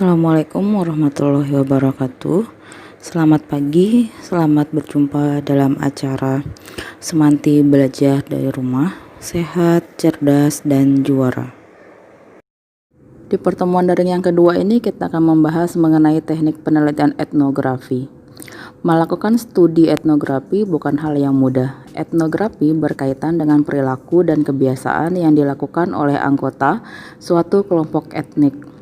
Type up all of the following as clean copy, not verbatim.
Assalamualaikum warahmatullahi wabarakatuh. Selamat pagi, selamat berjumpa dalam acara Semanti Belajar dari Rumah, Sehat, Cerdas, dan Juara. Di pertemuan daring yang kedua ini kita akan membahas mengenai teknik penelitian etnografi. Melakukan studi etnografi bukan hal yang mudah. Etnografi berkaitan dengan perilaku dan kebiasaan yang dilakukan oleh anggota suatu kelompok etnik.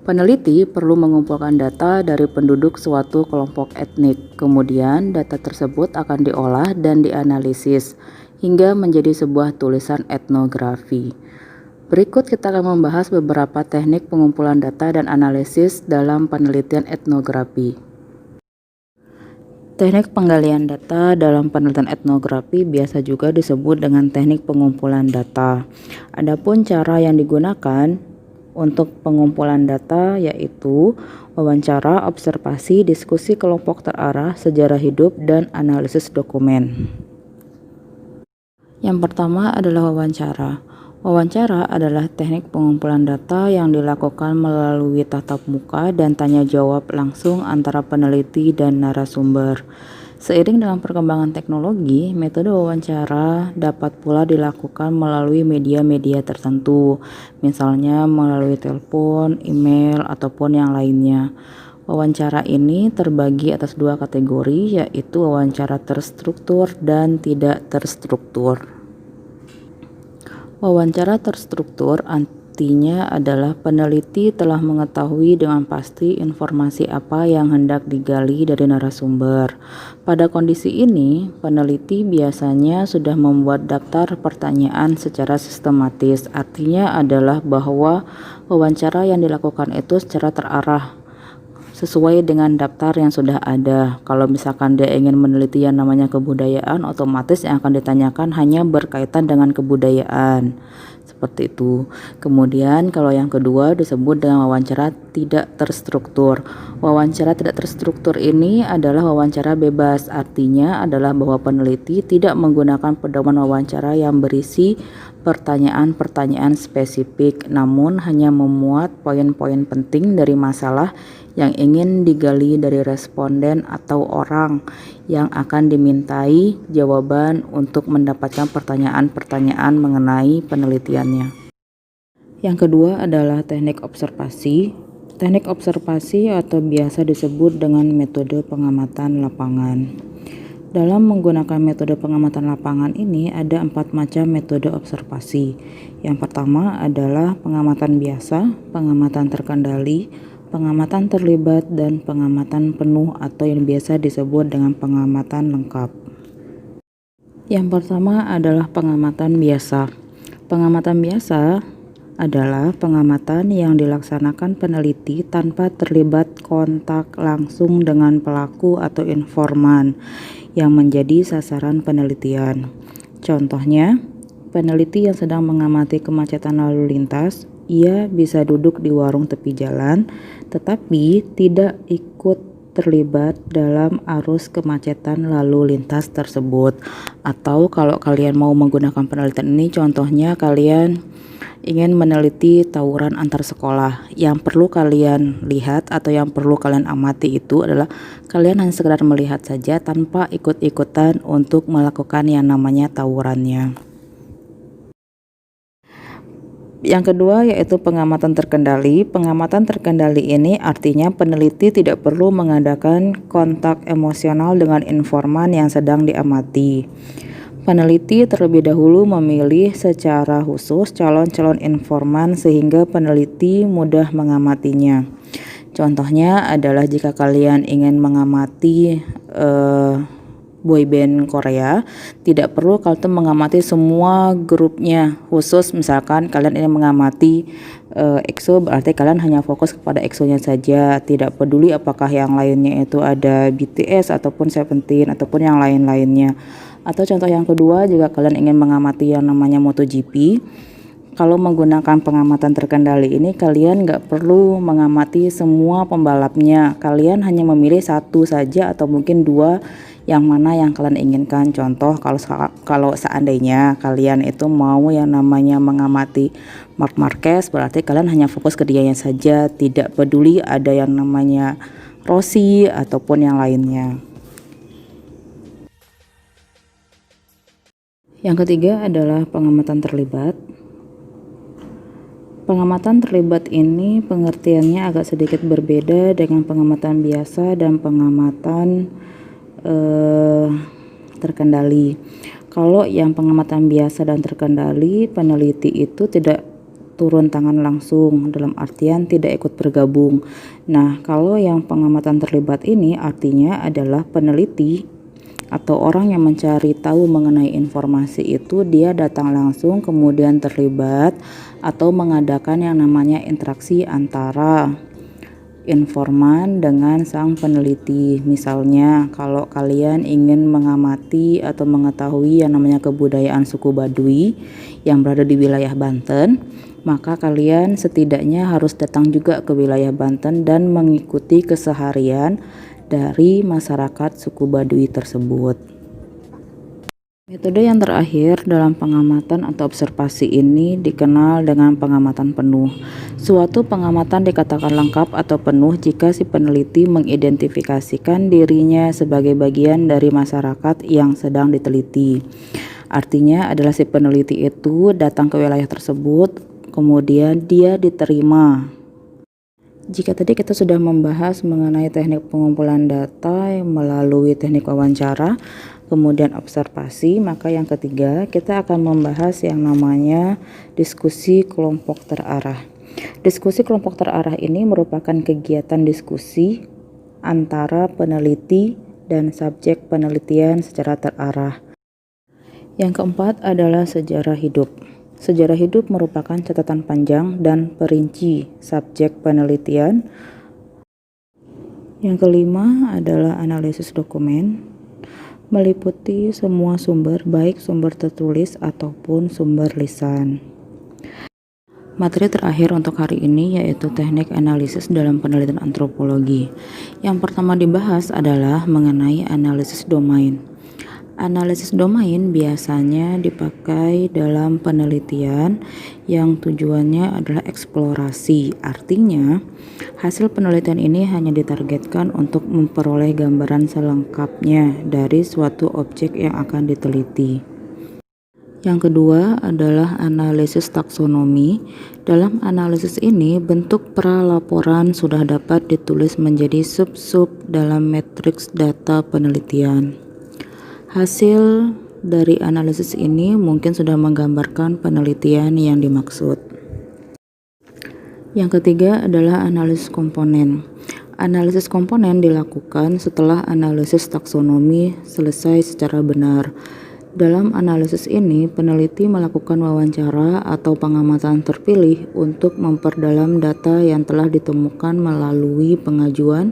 Peneliti perlu mengumpulkan data dari penduduk suatu kelompok etnik. Kemudian, data tersebut akan diolah dan dianalisis hingga menjadi sebuah tulisan etnografi. Berikut kita akan membahas beberapa teknik pengumpulan data dan analisis dalam penelitian etnografi. Teknik penggalian data dalam penelitian etnografi biasa juga disebut dengan teknik pengumpulan data. Adapun cara yang digunakan untuk pengumpulan data yaitu wawancara, observasi, diskusi kelompok terarah, sejarah hidup, dan analisis dokumen. Yang pertama adalah wawancara. Wawancara adalah teknik pengumpulan data yang dilakukan melalui tatap muka dan tanya jawab langsung antara peneliti dan narasumber. Seiring dengan perkembangan teknologi, metode wawancara dapat pula dilakukan melalui media-media tertentu, misalnya melalui telepon, email, ataupun yang lainnya. Wawancara ini terbagi atas dua kategori, yaitu wawancara terstruktur dan tidak terstruktur. Wawancara terstruktur artinya adalah peneliti telah mengetahui dengan pasti informasi apa yang hendak digali dari narasumber. Pada kondisi ini, peneliti biasanya sudah membuat daftar pertanyaan secara sistematis. Artinya adalah bahwa wawancara yang dilakukan itu secara terarah sesuai dengan daftar yang sudah ada. Kalau misalkan dia ingin meneliti yang namanya kebudayaan, otomatis yang akan ditanyakan hanya berkaitan dengan kebudayaan. Seperti itu. Kemudian kalau yang kedua disebut dengan wawancara tidak terstruktur. Wawancara tidak terstruktur ini adalah wawancara bebas. Artinya adalah bahwa peneliti tidak menggunakan pedoman wawancara yang berisi pertanyaan-pertanyaan spesifik, namun hanya memuat poin-poin penting dari masalah yang ingin digali dari responden atau orang yang akan dimintai jawaban untuk mendapatkan pertanyaan-pertanyaan mengenai penelitiannya. Yang kedua adalah teknik observasi. Teknik observasi atau biasa disebut dengan metode pengamatan lapangan. Dalam menggunakan metode pengamatan lapangan ini ada 4 macam metode observasi. Yang pertama adalah pengamatan biasa, pengamatan terkendali, pengamatan terlibat, dan pengamatan penuh atau yang biasa disebut dengan pengamatan lengkap. Yang pertama adalah pengamatan biasa. Pengamatan biasa adalah pengamatan yang dilaksanakan peneliti tanpa terlibat kontak langsung dengan pelaku atau informan yang menjadi sasaran penelitian. Contohnya, peneliti yang sedang mengamati kemacetan lalu lintas, ia bisa duduk di warung tepi jalan, tetapi tidak ikut terlibat dalam arus kemacetan lalu lintas tersebut. Atau kalau kalian mau menggunakan penelitian ini, contohnya kalian ingin meneliti tawuran antar sekolah. Yang perlu kalian lihat atau yang perlu kalian amati itu adalah kalian hanya sekedar melihat saja tanpa ikut-ikutan untuk melakukan yang namanya tawurannya. Yang kedua yaitu pengamatan terkendali. Pengamatan terkendali ini artinya peneliti tidak perlu mengadakan kontak emosional dengan informan yang sedang diamati. Peneliti terlebih dahulu memilih secara khusus calon-calon informan sehingga peneliti mudah mengamatinya. Contohnya adalah jika kalian ingin mengamati boyband Korea, tidak perlu kalian mengamati semua grupnya, khusus misalkan kalian ingin mengamati EXO, berarti kalian hanya fokus kepada EXO-nya saja, tidak peduli apakah yang lainnya itu ada BTS ataupun Seventeen ataupun yang lain-lainnya. Atau contoh yang kedua, jika kalian ingin mengamati yang namanya MotoGP, kalau menggunakan pengamatan terkendali ini kalian nggak perlu mengamati semua pembalapnya, kalian hanya memilih satu saja atau mungkin dua yang mana yang kalian inginkan. Contoh, kalau seandainya kalian itu mau yang namanya mengamati Marc Marquez, berarti kalian hanya fokus ke dianya saja, tidak peduli ada yang namanya Rossi ataupun yang lainnya. Yang ketiga adalah pengamatan terlibat. Pengamatan terlibat ini pengertiannya agak sedikit berbeda dengan pengamatan biasa dan pengamatan terkendali. Kalau yang pengamatan biasa dan terkendali, peneliti itu tidak turun tangan langsung, dalam artian tidak ikut bergabung. Nah, kalau yang pengamatan terlibat ini artinya adalah peneliti atau orang yang mencari tahu mengenai informasi itu dia datang langsung, kemudian terlibat atau mengadakan yang namanya interaksi antara informan dengan sang peneliti. Misalnya kalau kalian ingin mengamati atau mengetahui yang namanya kebudayaan suku Baduy yang berada di wilayah Banten, maka kalian setidaknya harus datang juga ke wilayah Banten dan mengikuti keseharian dari masyarakat suku Baduy tersebut. Metode yang terakhir dalam pengamatan atau observasi ini dikenal dengan pengamatan penuh. Suatu pengamatan dikatakan lengkap atau penuh jika si peneliti mengidentifikasikan dirinya sebagai bagian dari masyarakat yang sedang diteliti. Artinya adalah si peneliti itu datang ke wilayah tersebut, kemudian dia diterima. Jika tadi kita sudah membahas mengenai teknik pengumpulan data melalui teknik wawancara, kemudian observasi, maka yang ketiga kita akan membahas yang namanya diskusi kelompok terarah. Diskusi kelompok terarah ini merupakan kegiatan diskusi antara peneliti dan subjek penelitian secara terarah. Yang keempat adalah sejarah hidup. Sejarah hidup merupakan catatan panjang dan perinci subjek penelitian. Yang kelima adalah analisis dokumen, meliputi semua sumber, baik sumber tertulis ataupun sumber lisan. Materi terakhir untuk hari ini yaitu teknik analisis dalam penelitian antropologi. Yang pertama dibahas adalah mengenai analisis domain. Analisis domain biasanya dipakai dalam penelitian yang tujuannya adalah eksplorasi. Artinya, hasil penelitian ini hanya ditargetkan untuk memperoleh gambaran selengkapnya dari suatu objek yang akan diteliti. Yang kedua adalah analisis taksonomi. Dalam analisis ini, bentuk pralaporan sudah dapat ditulis menjadi sub-sub dalam matriks data penelitian. Hasil dari analisis ini mungkin sudah menggambarkan penelitian yang dimaksud. Yang ketiga adalah analisis komponen. Analisis komponen dilakukan setelah analisis taksonomi selesai secara benar. Dalam analisis ini, peneliti melakukan wawancara atau pengamatan terpilih untuk memperdalam data yang telah ditemukan melalui pengajuan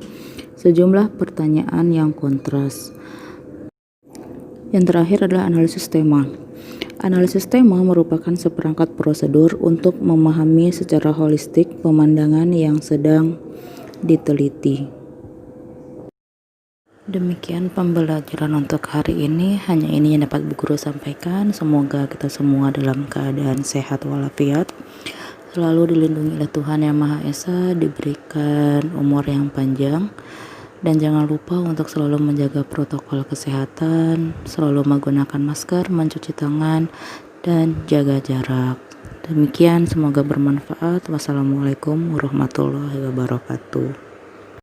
sejumlah pertanyaan yang kontras. Yang terakhir adalah analisis tema. Analisis tema merupakan seperangkat prosedur untuk memahami secara holistik pemandangan yang sedang diteliti. Demikian pembelajaran untuk hari ini. Hanya ini yang dapat Bu Guru sampaikan. Semoga kita semua dalam keadaan sehat walafiat, selalu dilindungi oleh Tuhan Yang Maha Esa, diberikan umur yang panjang. Dan jangan lupa untuk selalu menjaga protokol kesehatan, selalu menggunakan masker, mencuci tangan, dan jaga jarak. Demikian, semoga bermanfaat. Wassalamualaikum warahmatullahi wabarakatuh.